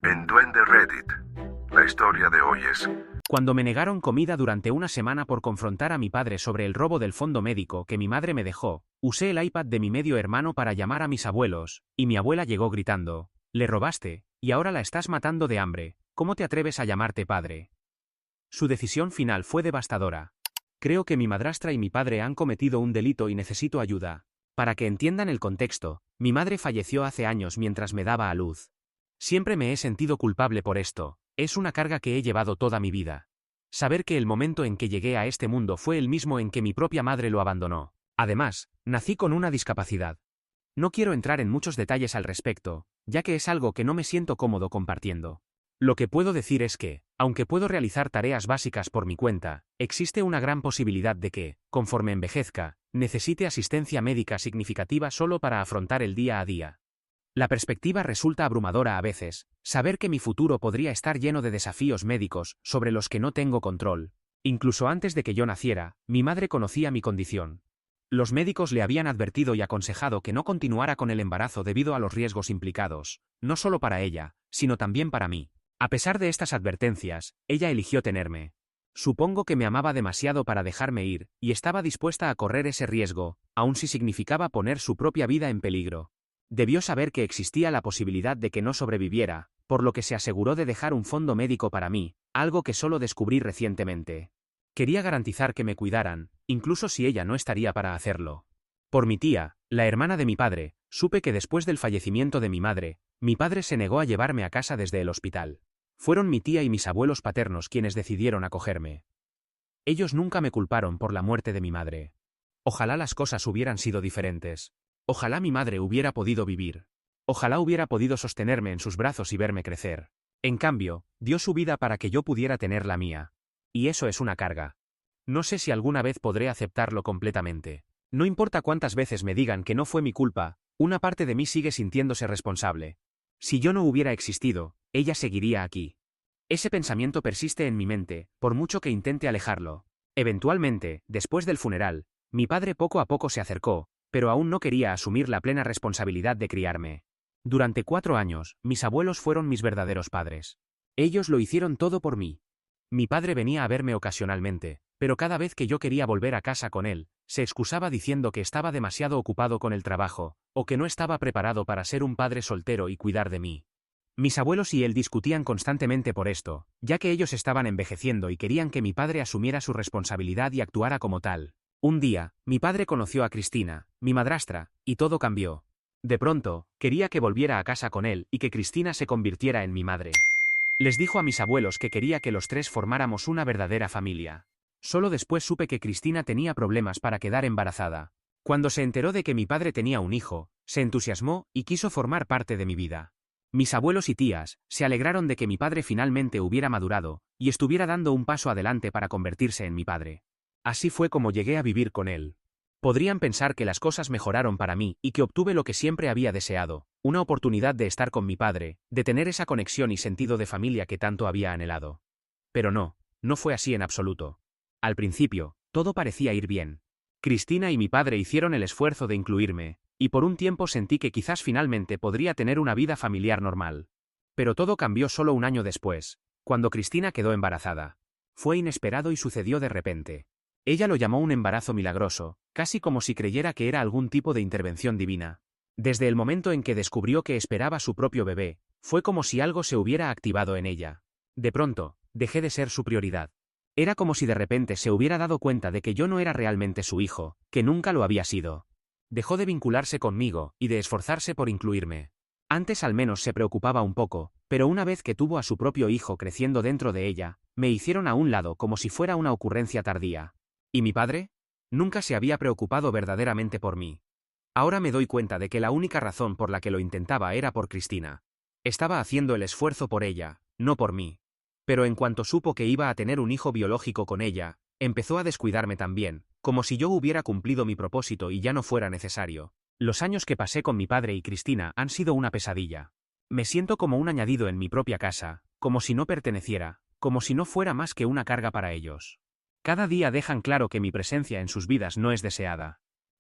En Duende Reddit, la historia de hoy es... Cuando me negaron comida durante una semana por confrontar a mi padre sobre el robo del fondo médico que mi madre me dejó, usé el iPad de mi medio hermano para llamar a mis abuelos, y mi abuela llegó gritando: «Le robaste, y ahora la estás matando de hambre, ¿cómo te atreves a llamarte padre?». Su decisión final fue devastadora. Creo que mi madrastra y mi padre han cometido un delito y necesito ayuda. Para que entiendan el contexto, mi madre falleció hace años mientras me daba a luz. Siempre me he sentido culpable por esto, es una carga que he llevado toda mi vida. Saber que el momento en que llegué a este mundo fue el mismo en que mi propia madre lo abandonó. Además, nací con una discapacidad. No quiero entrar en muchos detalles al respecto, ya que es algo que no me siento cómodo compartiendo. Lo que puedo decir es que, aunque puedo realizar tareas básicas por mi cuenta, existe una gran posibilidad de que, conforme envejezca, necesite asistencia médica significativa solo para afrontar el día a día. La perspectiva resulta abrumadora a veces, saber que mi futuro podría estar lleno de desafíos médicos sobre los que no tengo control. Incluso antes de que yo naciera, mi madre conocía mi condición. Los médicos le habían advertido y aconsejado que no continuara con el embarazo debido a los riesgos implicados, no solo para ella, sino también para mí. A pesar de estas advertencias, ella eligió tenerme. Supongo que me amaba demasiado para dejarme ir, y estaba dispuesta a correr ese riesgo, aun si significaba poner su propia vida en peligro. Debió saber que existía la posibilidad de que no sobreviviera, por lo que se aseguró de dejar un fondo médico para mí, algo que solo descubrí recientemente. Quería garantizar que me cuidaran, incluso si ella no estaría para hacerlo. Por mi tía, la hermana de mi padre, supe que después del fallecimiento de mi padre se negó a llevarme a casa desde el hospital. Fueron mi tía y mis abuelos paternos quienes decidieron acogerme. Ellos nunca me culparon por la muerte de mi madre. Ojalá las cosas hubieran sido diferentes. Ojalá mi madre hubiera podido vivir. Ojalá hubiera podido sostenerme en sus brazos y verme crecer. En cambio, dio su vida para que yo pudiera tener la mía. Y eso es una carga. No sé si alguna vez podré aceptarlo completamente. No importa cuántas veces me digan que no fue mi culpa, una parte de mí sigue sintiéndose responsable. Si yo no hubiera existido, ella seguiría aquí. Ese pensamiento persiste en mi mente, por mucho que intente alejarlo. Eventualmente, después del funeral, mi padre poco a poco se acercó, pero aún no quería asumir la plena responsabilidad de criarme. Durante 4 años, mis abuelos fueron mis verdaderos padres. Ellos lo hicieron todo por mí. Mi padre venía a verme ocasionalmente, pero cada vez que yo quería volver a casa con él, se excusaba diciendo que estaba demasiado ocupado con el trabajo, o que no estaba preparado para ser un padre soltero y cuidar de mí. Mis abuelos y él discutían constantemente por esto, ya que ellos estaban envejeciendo y querían que mi padre asumiera su responsabilidad y actuara como tal. Un día, mi padre conoció a Cristina, mi madrastra, y todo cambió. De pronto, quería que volviera a casa con él y que Cristina se convirtiera en mi madre. Les dijo a mis abuelos que quería que los tres formáramos una verdadera familia. Solo después supe que Cristina tenía problemas para quedar embarazada. Cuando se enteró de que mi padre tenía un hijo, se entusiasmó y quiso formar parte de mi vida. Mis abuelos y tías se alegraron de que mi padre finalmente hubiera madurado y estuviera dando un paso adelante para convertirse en mi padre. Así fue como llegué a vivir con él. Podrían pensar que las cosas mejoraron para mí y que obtuve lo que siempre había deseado, una oportunidad de estar con mi padre, de tener esa conexión y sentido de familia que tanto había anhelado. Pero no, no fue así en absoluto. Al principio, todo parecía ir bien. Cristina y mi padre hicieron el esfuerzo de incluirme, y por un tiempo sentí que quizás finalmente podría tener una vida familiar normal. Pero todo cambió solo un año después, cuando Cristina quedó embarazada. Fue inesperado y sucedió de repente. Ella lo llamó un embarazo milagroso, casi como si creyera que era algún tipo de intervención divina. Desde el momento en que descubrió que esperaba su propio bebé, fue como si algo se hubiera activado en ella. De pronto, dejé de ser su prioridad. Era como si de repente se hubiera dado cuenta de que yo no era realmente su hijo, que nunca lo había sido. Dejó de vincularse conmigo y de esforzarse por incluirme. Antes al menos se preocupaba un poco, pero una vez que tuvo a su propio hijo creciendo dentro de ella, me hicieron a un lado como si fuera una ocurrencia tardía. ¿Y mi padre? Nunca se había preocupado verdaderamente por mí. Ahora me doy cuenta de que la única razón por la que lo intentaba era por Cristina. Estaba haciendo el esfuerzo por ella, no por mí. Pero en cuanto supo que iba a tener un hijo biológico con ella, empezó a descuidarme también, como si yo hubiera cumplido mi propósito y ya no fuera necesario. Los años que pasé con mi padre y Cristina han sido una pesadilla. Me siento como un añadido en mi propia casa, como si no perteneciera, como si no fuera más que una carga para ellos. Cada día dejan claro que mi presencia en sus vidas no es deseada.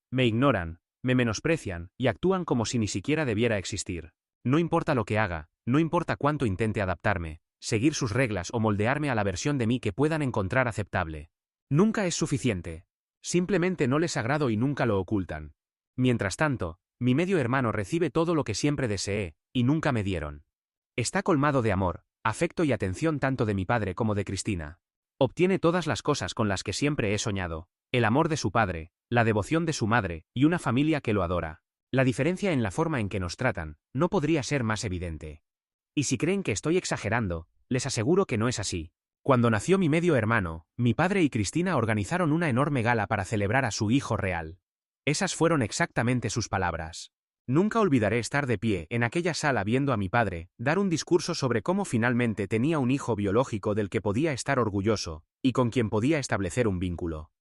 Me ignoran, me menosprecian y actúan como si ni siquiera debiera existir. No importa lo que haga, No importa cuánto intente adaptarme, seguir sus reglas o moldearme a la versión de mí que puedan encontrar aceptable. Nunca es suficiente. Simplemente no les agrado y nunca lo ocultan. Mientras tanto, mi medio hermano recibe todo lo que siempre deseé, y nunca me dieron. Está colmado de amor, afecto y atención tanto de mi padre como de Cristina. Obtiene todas las cosas con las que siempre he soñado: el amor de su padre, la devoción de su madre, y una familia que lo adora. La diferencia en la forma en que nos tratan no podría ser más evidente. Y si creen que estoy exagerando, les aseguro que no es así. Cuando nació mi medio hermano, mi padre y Cristina organizaron una enorme gala para celebrar a su hijo real. Esas fueron exactamente sus palabras. Nunca olvidaré estar de pie en aquella sala viendo a mi padre dar un discurso sobre cómo finalmente tenía un hijo biológico del que podía estar orgulloso, y con quien podía establecer un vínculo.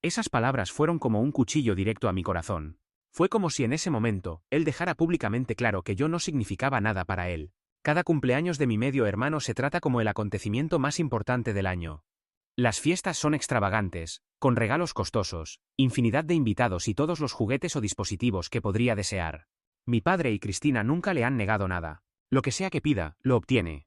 Esas palabras fueron como un cuchillo directo a mi corazón. Fue como si en ese momento él dejara públicamente claro que yo no significaba nada para él. Cada cumpleaños de mi medio hermano se trata como el acontecimiento más importante del año. Las fiestas son extravagantes, con regalos costosos, infinidad de invitados y todos los juguetes o dispositivos que podría desear. Mi padre y Cristina nunca le han negado nada. Lo que sea que pida, lo obtiene.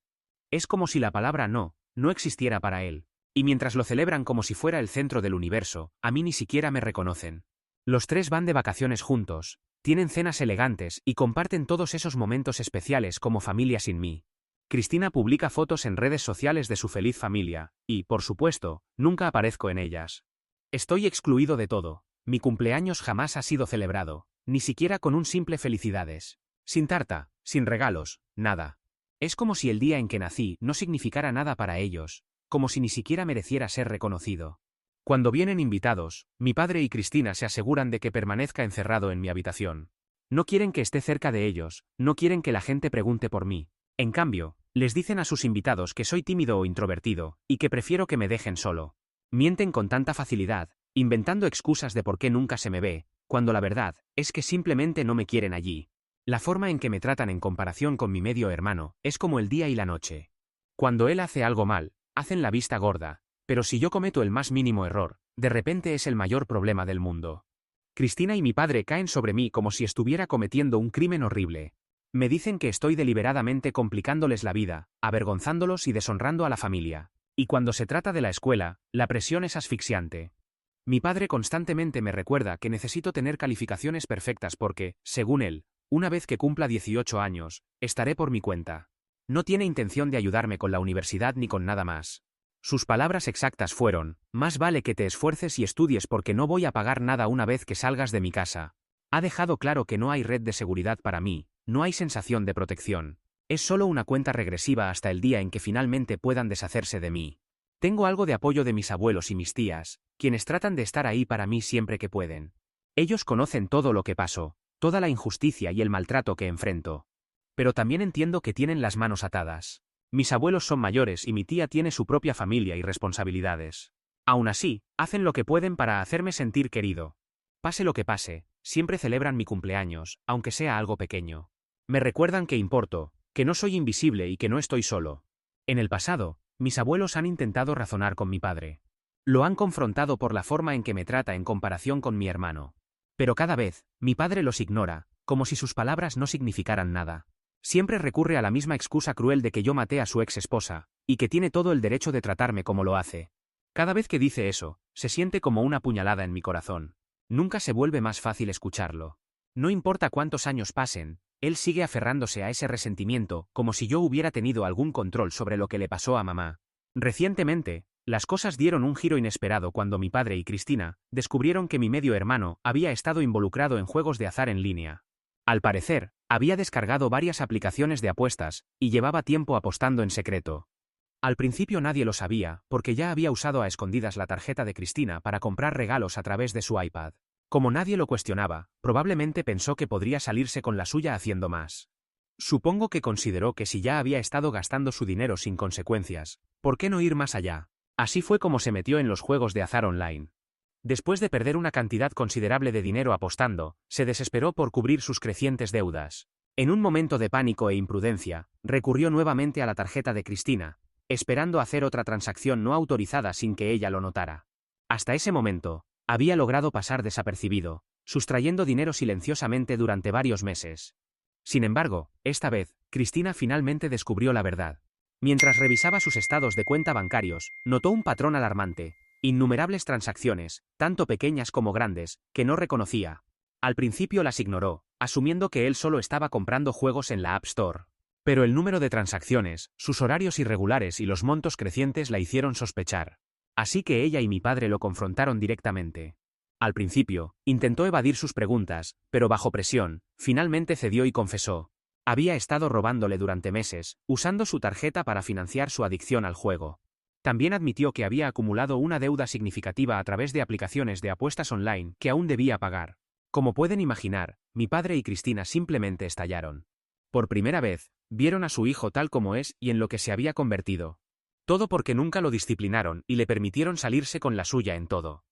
Es como si la palabra no existiera para él. Y mientras lo celebran como si fuera el centro del universo, a mí ni siquiera me reconocen. Los tres van de vacaciones juntos, tienen cenas elegantes y comparten todos esos momentos especiales como familia sin mí. Cristina publica fotos en redes sociales de su feliz familia, y, por supuesto, nunca aparezco en ellas. Estoy excluido de todo. Mi cumpleaños jamás ha sido celebrado, ni siquiera con un simple felicidades. Sin tarta, sin regalos, nada. Es como si el día en que nací no significara nada para ellos, como si ni siquiera mereciera ser reconocido. Cuando vienen invitados, mi padre y Cristina se aseguran de que permanezca encerrado en mi habitación. No quieren que esté cerca de ellos, no quieren que la gente pregunte por mí. En cambio, les dicen a sus invitados que soy tímido o introvertido, y que prefiero que me dejen solo. Mienten con tanta facilidad, inventando excusas de por qué nunca se me ve, cuando la verdad es que simplemente no me quieren allí. La forma en que me tratan en comparación con mi medio hermano es como el día y la noche. Cuando él hace algo mal, hacen la vista gorda, pero si yo cometo el más mínimo error, de repente es el mayor problema del mundo. Cristina y mi padre caen sobre mí como si estuviera cometiendo un crimen horrible. Me dicen que estoy deliberadamente complicándoles la vida, avergonzándolos y deshonrando a la familia. Y cuando se trata de la escuela, la presión es asfixiante. Mi padre constantemente me recuerda que necesito tener calificaciones perfectas porque, según él, una vez que cumpla 18 años, estaré por mi cuenta. No tiene intención de ayudarme con la universidad ni con nada más. Sus palabras exactas fueron: más vale que te esfuerces y estudies porque no voy a pagar nada una vez que salgas de mi casa. Ha dejado claro que no hay red de seguridad para mí, no hay sensación de protección. Es solo una cuenta regresiva hasta el día en que finalmente puedan deshacerse de mí. Tengo algo de apoyo de mis abuelos y mis tías, quienes tratan de estar ahí para mí siempre que pueden. Ellos conocen todo lo que paso, toda la injusticia y el maltrato que enfrento. Pero también entiendo que tienen las manos atadas. Mis abuelos son mayores y mi tía tiene su propia familia y responsabilidades. Aún así, hacen lo que pueden para hacerme sentir querido. Pase lo que pase, siempre celebran mi cumpleaños, aunque sea algo pequeño. Me recuerdan que importo, que no soy invisible y que no estoy solo. En el pasado, mis abuelos han intentado razonar con mi padre. Lo han confrontado por la forma en que me trata en comparación con mi hermano. Pero cada vez, mi padre los ignora, como si sus palabras no significaran nada. Siempre recurre a la misma excusa cruel de que yo maté a su ex esposa, y que tiene todo el derecho de tratarme como lo hace. Cada vez que dice eso, se siente como una puñalada en mi corazón. Nunca se vuelve más fácil escucharlo. No importa cuántos años pasen, él sigue aferrándose a ese resentimiento, como si yo hubiera tenido algún control sobre lo que le pasó a mamá. Recientemente, las cosas dieron un giro inesperado cuando mi padre y Cristina descubrieron que mi medio hermano había estado involucrado en juegos de azar en línea. Al parecer, había descargado varias aplicaciones de apuestas y llevaba tiempo apostando en secreto. Al principio nadie lo sabía, porque ya había usado a escondidas la tarjeta de Cristina para comprar regalos a través de su iPad. Como nadie lo cuestionaba, probablemente pensó que podría salirse con la suya haciendo más. Supongo que consideró que si ya había estado gastando su dinero sin consecuencias, ¿por qué no ir más allá? Así fue como se metió en los juegos de azar online. Después de perder una cantidad considerable de dinero apostando, se desesperó por cubrir sus crecientes deudas. En un momento de pánico e imprudencia, recurrió nuevamente a la tarjeta de Cristina, esperando hacer otra transacción no autorizada sin que ella lo notara. Hasta ese momento, había logrado pasar desapercibido, sustrayendo dinero silenciosamente durante varios meses. Sin embargo, esta vez, Cristina finalmente descubrió la verdad. Mientras revisaba sus estados de cuenta bancarios, notó un patrón alarmante. Innumerables transacciones, tanto pequeñas como grandes, que no reconocía. Al principio las ignoró, asumiendo que él solo estaba comprando juegos en la App Store. Pero el número de transacciones, sus horarios irregulares y los montos crecientes la hicieron sospechar. Así que ella y mi padre lo confrontaron directamente. Al principio, intentó evadir sus preguntas, pero bajo presión, finalmente cedió y confesó. Había estado robándole durante meses, usando su tarjeta para financiar su adicción al juego. También admitió que había acumulado una deuda significativa a través de aplicaciones de apuestas online que aún debía pagar. Como pueden imaginar, mi padre y Cristina simplemente estallaron. Por primera vez, vieron a su hijo tal como es y en lo que se había convertido. Todo porque nunca lo disciplinaron y le permitieron salirse con la suya en todo.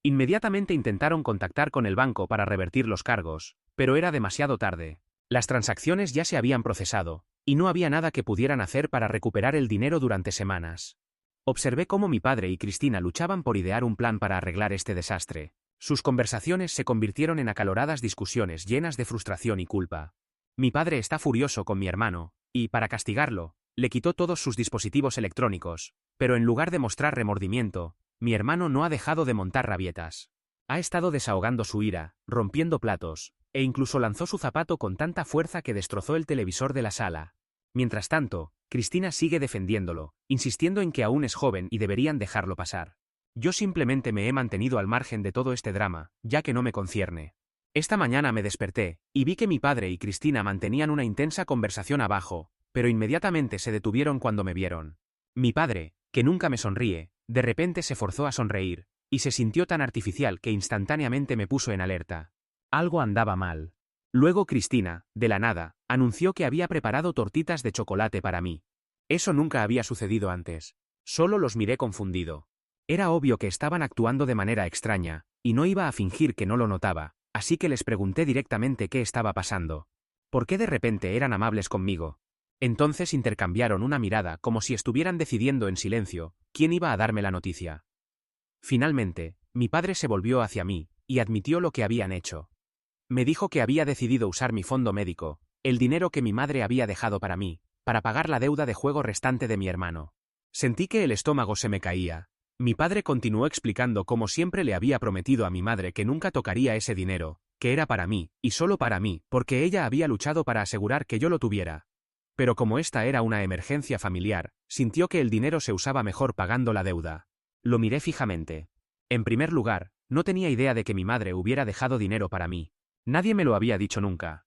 Inmediatamente intentaron contactar con el banco para revertir los cargos, pero era demasiado tarde. Las transacciones ya se habían procesado, y no había nada que pudieran hacer para recuperar el dinero durante semanas. Observé cómo mi padre y Cristina luchaban por idear un plan para arreglar este desastre. Sus conversaciones se convirtieron en acaloradas discusiones llenas de frustración y culpa. Mi padre está furioso con mi hermano, y, para castigarlo, le quitó todos sus dispositivos electrónicos, pero en lugar de mostrar remordimiento, mi hermano no ha dejado de montar rabietas. Ha estado desahogando su ira, rompiendo platos, e incluso lanzó su zapato con tanta fuerza que destrozó el televisor de la sala. Mientras tanto, Cristina sigue defendiéndolo, insistiendo en que aún es joven y deberían dejarlo pasar. Yo simplemente me he mantenido al margen de todo este drama, ya que no me concierne. Esta mañana me desperté, y vi que mi padre y Cristina mantenían una intensa conversación abajo, pero inmediatamente se detuvieron cuando me vieron. Mi padre, que nunca me sonríe, de repente se forzó a sonreír, y se sintió tan artificial que instantáneamente me puso en alerta. Algo andaba mal. Luego Cristina, de la nada, anunció que había preparado tortitas de chocolate para mí. Eso nunca había sucedido antes. Solo los miré confundido. Era obvio que estaban actuando de manera extraña, y no iba a fingir que no lo notaba, así que les pregunté directamente qué estaba pasando. ¿Por qué de repente eran amables conmigo? Entonces intercambiaron una mirada como si estuvieran decidiendo en silencio quién iba a darme la noticia. Finalmente, mi padre se volvió hacia mí, y admitió lo que habían hecho. Me dijo que había decidido usar mi fondo médico, el dinero que mi madre había dejado para mí, para pagar la deuda de juego restante de mi hermano. Sentí que el estómago se me caía. Mi padre continuó explicando cómo siempre le había prometido a mi madre que nunca tocaría ese dinero, que era para mí, y solo para mí, porque ella había luchado para asegurar que yo lo tuviera. Pero como esta era una emergencia familiar, sintió que el dinero se usaba mejor pagando la deuda. Lo miré fijamente. En primer lugar, no tenía idea de que mi madre hubiera dejado dinero para mí. Nadie me lo había dicho nunca.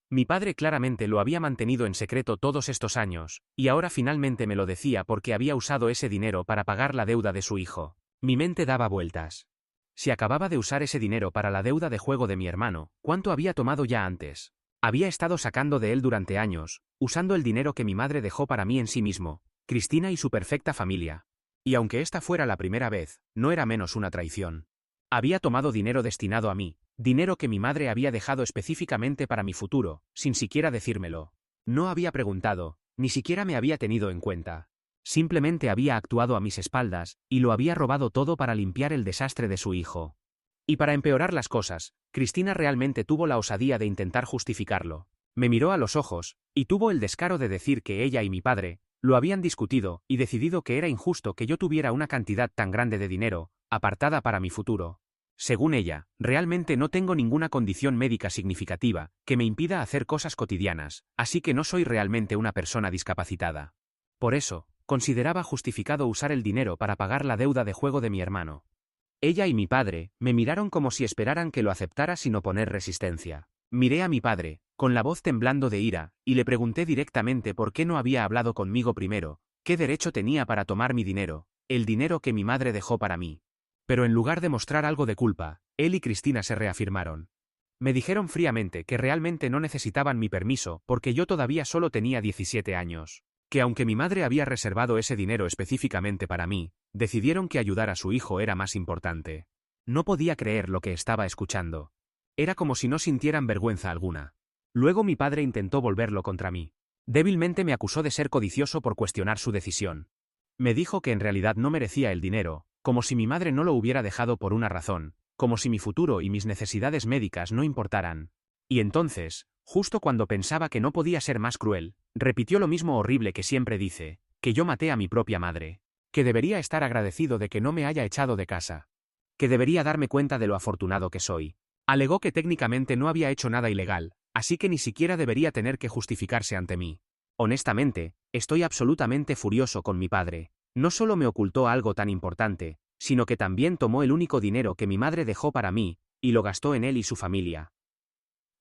Mi padre claramente lo había mantenido en secreto todos estos años, y ahora finalmente me lo decía porque había usado ese dinero para pagar la deuda de su hijo. Mi mente daba vueltas. Si acababa de usar ese dinero para la deuda de juego de mi hermano, ¿cuánto había tomado ya antes? Había estado sacando de él durante años, usando el dinero que mi madre dejó para mí en sí mismo, Cristina y su perfecta familia. Y aunque esta fuera la primera vez, no era menos una traición. Había tomado dinero destinado a mí, dinero que mi madre había dejado específicamente para mi futuro, sin siquiera decírmelo. No había preguntado, ni siquiera me había tenido en cuenta. Simplemente había actuado a mis espaldas, y lo había robado todo para limpiar el desastre de su hijo. Y para empeorar las cosas, Cristina realmente tuvo la osadía de intentar justificarlo. Me miró a los ojos, y tuvo el descaro de decir que ella y mi padre lo habían discutido y decidido que era injusto que yo tuviera una cantidad tan grande de dinero, apartada para mi futuro. Según ella, realmente no tengo ninguna condición médica significativa que me impida hacer cosas cotidianas, así que no soy realmente una persona discapacitada. Por eso, consideraba justificado usar el dinero para pagar la deuda de juego de mi hermano. Ella y mi padre me miraron como si esperaran que lo aceptara sin oponer resistencia. Miré a mi padre, con la voz temblando de ira, y le pregunté directamente por qué no había hablado conmigo primero, qué derecho tenía para tomar mi dinero, el dinero que mi madre dejó para mí. Pero en lugar de mostrar algo de culpa, él y Cristina se reafirmaron. Me dijeron fríamente que realmente no necesitaban mi permiso porque yo todavía solo tenía 17 años, que aunque mi madre había reservado ese dinero específicamente para mí, decidieron que ayudar a su hijo era más importante. No podía creer lo que estaba escuchando. Era como si no sintieran vergüenza alguna. Luego mi padre intentó volverlo contra mí. Débilmente me acusó de ser codicioso por cuestionar su decisión. Me dijo que en realidad no merecía el dinero, como si mi madre no lo hubiera dejado por una razón, como si mi futuro y mis necesidades médicas no importaran. Y entonces, justo cuando pensaba que no podía ser más cruel, Repitió lo mismo horrible que siempre dice, que yo maté a mi propia madre, que debería estar agradecido de que no me haya echado de casa, que debería darme cuenta de lo afortunado que soy. Alegó que técnicamente no había hecho nada ilegal, así que ni siquiera debería tener que justificarse ante mí. Honestamente, estoy absolutamente furioso con mi padre. No solo me ocultó algo tan importante, sino que también tomó el único dinero que mi madre dejó para mí, y lo gastó en él y su familia.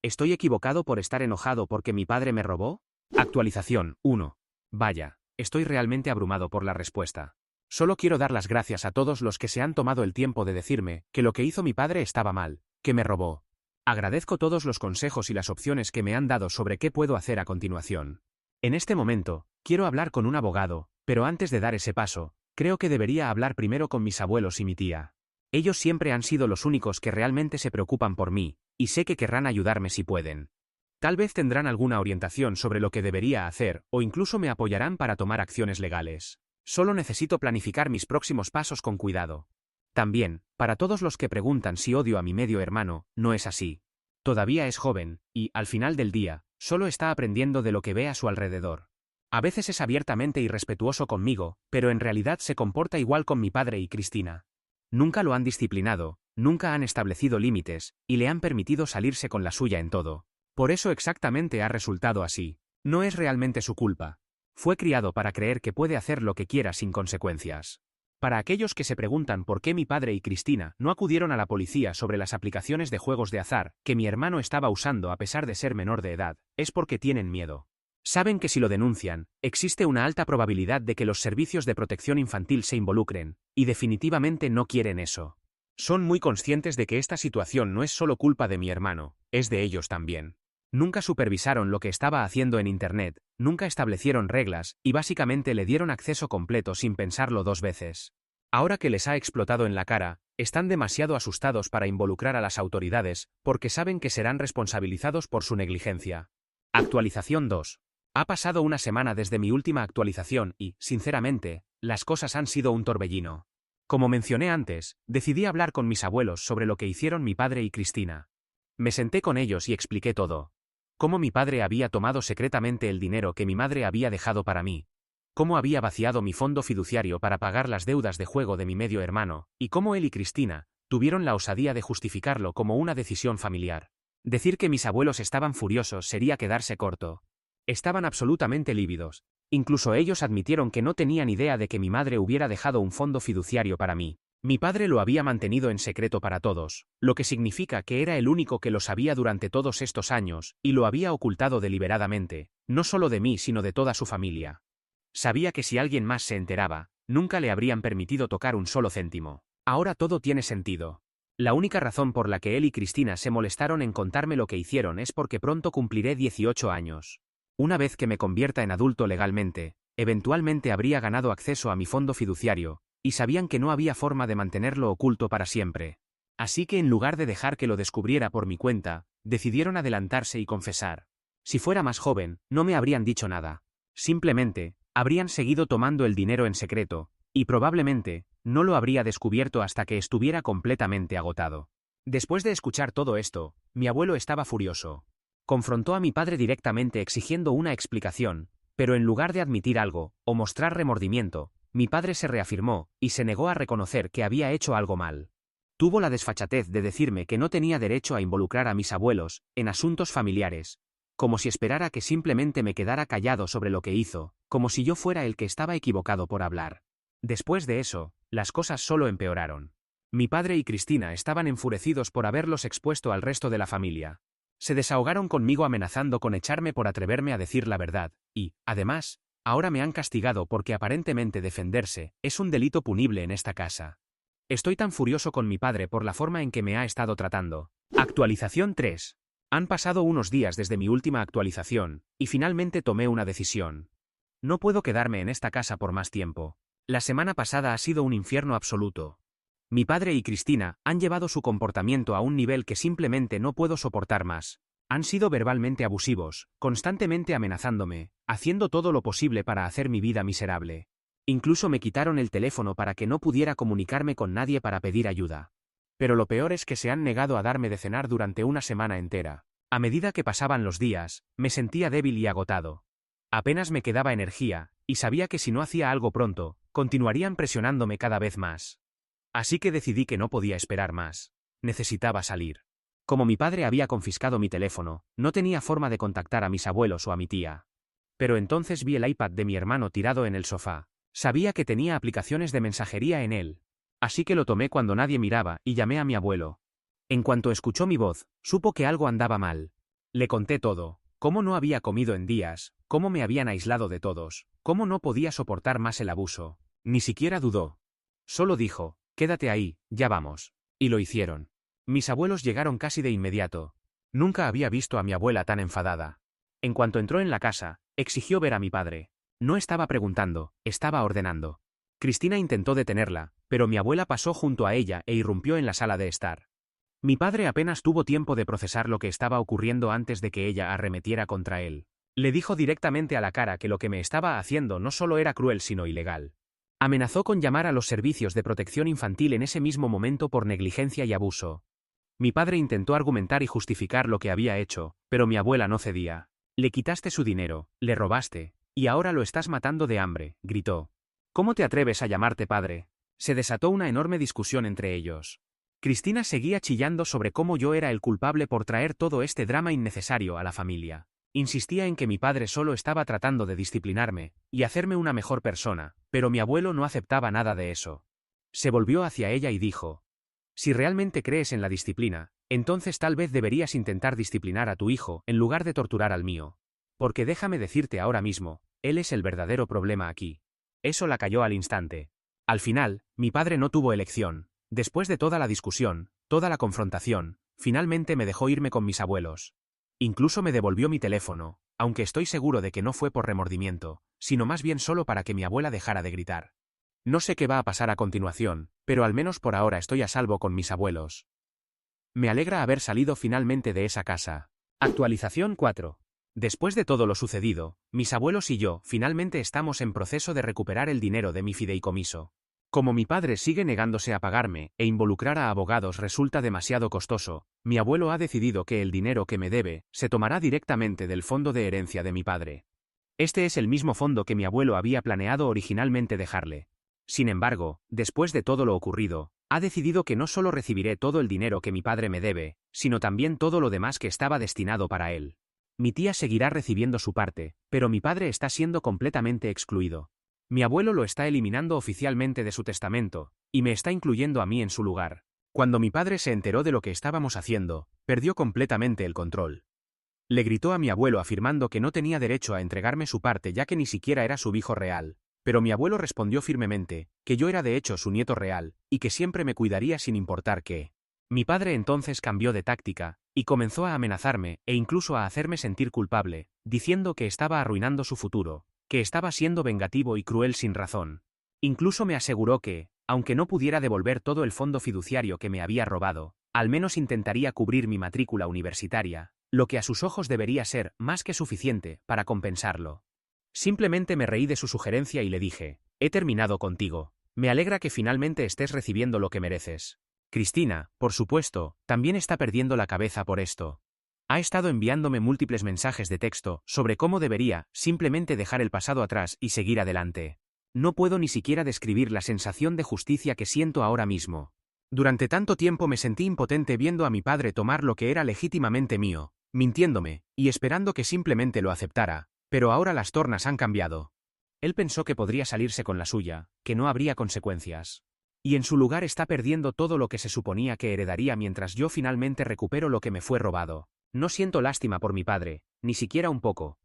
¿Estoy equivocado por estar enojado porque mi padre me robó? Actualización 1. Vaya, estoy realmente abrumado por la respuesta. Solo quiero dar las gracias a todos los que se han tomado el tiempo de decirme que lo que hizo mi padre estaba mal, que me robó. Agradezco todos los consejos y las opciones que me han dado sobre qué puedo hacer a continuación. En este momento, quiero hablar con un abogado, pero antes de dar ese paso, creo que debería hablar primero con mis abuelos y mi tía. Ellos siempre han sido los únicos que realmente se preocupan por mí, y sé que querrán ayudarme si pueden. Tal vez tendrán alguna orientación sobre lo que debería hacer, o incluso me apoyarán para tomar acciones legales. Solo necesito planificar mis próximos pasos con cuidado. También, para todos los que preguntan si odio a mi medio hermano, no es así. Todavía es joven, y, al final del día, solo está aprendiendo de lo que ve a su alrededor. A veces es abiertamente irrespetuoso conmigo, pero en realidad se comporta igual con mi padre y Cristina. Nunca lo han disciplinado, nunca han establecido límites, y le han permitido salirse con la suya en todo. Por eso exactamente ha resultado así. No es realmente su culpa. Fue criado para creer que puede hacer lo que quiera sin consecuencias. Para aquellos que se preguntan por qué mi padre y Cristina no acudieron a la policía sobre las aplicaciones de juegos de azar que mi hermano estaba usando a pesar de ser menor de edad, es porque tienen miedo. Saben que si lo denuncian, existe una alta probabilidad de que los servicios de protección infantil se involucren, y definitivamente no quieren eso. Son muy conscientes de que esta situación no es solo culpa de mi hermano, es de ellos también. Nunca supervisaron lo que estaba haciendo en Internet, nunca establecieron reglas, y básicamente le dieron acceso completo sin pensarlo dos veces. Ahora que les ha explotado en la cara, están demasiado asustados para involucrar a las autoridades, porque saben que serán responsabilizados por su negligencia. Actualización 2. Ha pasado una semana desde mi última actualización y, sinceramente, las cosas han sido un torbellino. Como mencioné antes, decidí hablar con mis abuelos sobre lo que hicieron mi padre y Cristina. Me senté con ellos y expliqué todo. Cómo mi padre había tomado secretamente el dinero que mi madre había dejado para mí. Cómo había vaciado mi fondo fiduciario para pagar las deudas de juego de mi medio hermano, y cómo él y Cristina tuvieron la osadía de justificarlo como una decisión familiar. Decir que mis abuelos estaban furiosos sería quedarse corto. Estaban absolutamente lívidos. Incluso ellos admitieron que no tenían idea de que mi madre hubiera dejado un fondo fiduciario para mí. Mi padre lo había mantenido en secreto para todos, lo que significa que era el único que lo sabía durante todos estos años, y lo había ocultado deliberadamente, no solo de mí sino de toda su familia. Sabía que si alguien más se enteraba, nunca le habrían permitido tocar un solo céntimo. Ahora todo tiene sentido. La única razón por la que él y Cristina se molestaron en contarme lo que hicieron es porque pronto cumpliré 18 años. Una vez que me convierta en adulto legalmente, eventualmente habría ganado acceso a mi fondo fiduciario, y sabían que no había forma de mantenerlo oculto para siempre. Así que en lugar de dejar que lo descubriera por mi cuenta, decidieron adelantarse y confesar. Si fuera más joven, no me habrían dicho nada. Simplemente, habrían seguido tomando el dinero en secreto, y probablemente, no lo habría descubierto hasta que estuviera completamente agotado. Después de escuchar todo esto, mi abuelo estaba furioso. Confrontó a mi padre directamente exigiendo una explicación, pero en lugar de admitir algo, o mostrar remordimiento, mi padre se reafirmó, y se negó a reconocer que había hecho algo mal. Tuvo la desfachatez de decirme que no tenía derecho a involucrar a mis abuelos en asuntos familiares, como si esperara que simplemente me quedara callado sobre lo que hizo, como si yo fuera el que estaba equivocado por hablar. Después de eso, las cosas solo empeoraron. Mi padre y Cristina estaban enfurecidos por haberlos expuesto al resto de la familia. Se desahogaron conmigo amenazando con echarme por atreverme a decir la verdad, y, además, ahora me han castigado porque aparentemente defenderse es un delito punible en esta casa. Estoy tan furioso con mi padre por la forma en que me ha estado tratando. Actualización 3. Han pasado unos días desde mi última actualización, y finalmente tomé una decisión. No puedo quedarme en esta casa por más tiempo. La semana pasada ha sido un infierno absoluto. Mi padre y Cristina han llevado su comportamiento a un nivel que simplemente no puedo soportar más. Han sido verbalmente abusivos, constantemente amenazándome, haciendo todo lo posible para hacer mi vida miserable. Incluso me quitaron el teléfono para que no pudiera comunicarme con nadie para pedir ayuda. Pero lo peor es que se han negado a darme de cenar durante una semana entera. A medida que pasaban los días, me sentía débil y agotado. Apenas me quedaba energía, y sabía que si no hacía algo pronto, continuarían presionándome cada vez más. Así que decidí que no podía esperar más. Necesitaba salir. Como mi padre había confiscado mi teléfono, no tenía forma de contactar a mis abuelos o a mi tía. Pero entonces vi el iPad de mi hermano tirado en el sofá. Sabía que tenía aplicaciones de mensajería en él. Así que lo tomé cuando nadie miraba y llamé a mi abuelo. En cuanto escuchó mi voz, supo que algo andaba mal. Le conté todo, cómo no había comido en días, cómo me habían aislado de todos, cómo no podía soportar más el abuso. Ni siquiera dudó. Solo dijo, quédate ahí, ya vamos. Y lo hicieron. Mis abuelos llegaron casi de inmediato. Nunca había visto a mi abuela tan enfadada. En cuanto entró en la casa, exigió ver a mi padre. No estaba preguntando, estaba ordenando. Cristina intentó detenerla, pero mi abuela pasó junto a ella e irrumpió en la sala de estar. Mi padre apenas tuvo tiempo de procesar lo que estaba ocurriendo antes de que ella arremetiera contra él. Le dijo directamente a la cara que lo que me estaba haciendo no solo era cruel sino ilegal. Amenazó con llamar a los servicios de protección infantil en ese mismo momento por negligencia y abuso. Mi padre intentó argumentar y justificar lo que había hecho, pero mi abuela no cedía. Le quitaste su dinero, le robaste, y ahora lo estás matando de hambre, gritó. ¿Cómo te atreves a llamarte padre? Se desató una enorme discusión entre ellos. Cristina seguía chillando sobre cómo yo era el culpable por traer todo este drama innecesario a la familia. Insistía en que mi padre solo estaba tratando de disciplinarme y hacerme una mejor persona, pero mi abuelo no aceptaba nada de eso. Se volvió hacia ella y dijo: si realmente crees en la disciplina, entonces tal vez deberías intentar disciplinar a tu hijo en lugar de torturar al mío. Porque déjame decirte ahora mismo, él es el verdadero problema aquí. Eso la calló al instante. Al final, mi padre no tuvo elección. Después de toda la discusión, toda la confrontación, finalmente me dejó irme con mis abuelos. Incluso me devolvió mi teléfono, aunque estoy seguro de que no fue por remordimiento, sino más bien solo para que mi abuela dejara de gritar. No sé qué va a pasar a continuación, pero al menos por ahora estoy a salvo con mis abuelos. Me alegra haber salido finalmente de esa casa. Actualización 4. Después de todo lo sucedido, mis abuelos y yo finalmente estamos en proceso de recuperar el dinero de mi fideicomiso. Como mi padre sigue negándose a pagarme e involucrar a abogados resulta demasiado costoso, mi abuelo ha decidido que el dinero que me debe se tomará directamente del fondo de herencia de mi padre. Este es el mismo fondo que mi abuelo había planeado originalmente dejarle. Sin embargo, después de todo lo ocurrido, ha decidido que no solo recibiré todo el dinero que mi padre me debe, sino también todo lo demás que estaba destinado para él. Mi tía seguirá recibiendo su parte, pero mi padre está siendo completamente excluido. Mi abuelo lo está eliminando oficialmente de su testamento, y me está incluyendo a mí en su lugar. Cuando mi padre se enteró de lo que estábamos haciendo, perdió completamente el control. Le gritó a mi abuelo afirmando que no tenía derecho a entregarme su parte ya que ni siquiera era su hijo real. Pero mi abuelo respondió firmemente, que yo era de hecho su nieto real, y que siempre me cuidaría sin importar qué. Mi padre entonces cambió de táctica, y comenzó a amenazarme, e incluso a hacerme sentir culpable, diciendo que estaba arruinando su futuro, que estaba siendo vengativo y cruel sin razón. Incluso me aseguró que, aunque no pudiera devolver todo el fondo fiduciario que me había robado, al menos intentaría cubrir mi matrícula universitaria, lo que a sus ojos debería ser más que suficiente para compensarlo. Simplemente me reí de su sugerencia y le dije: he terminado contigo. Me alegra que finalmente estés recibiendo lo que mereces. Cristina, por supuesto, también está perdiendo la cabeza por esto. Ha estado enviándome múltiples mensajes de texto sobre cómo debería simplemente dejar el pasado atrás y seguir adelante. No puedo ni siquiera describir la sensación de justicia que siento ahora mismo. Durante tanto tiempo me sentí impotente viendo a mi padre tomar lo que era legítimamente mío, mintiéndome, y esperando que simplemente lo aceptara. Pero ahora las tornas han cambiado. Él pensó que podría salirse con la suya, que no habría consecuencias. Y en su lugar está perdiendo todo lo que se suponía que heredaría mientras yo finalmente recupero lo que me fue robado. No siento lástima por mi padre, ni siquiera un poco,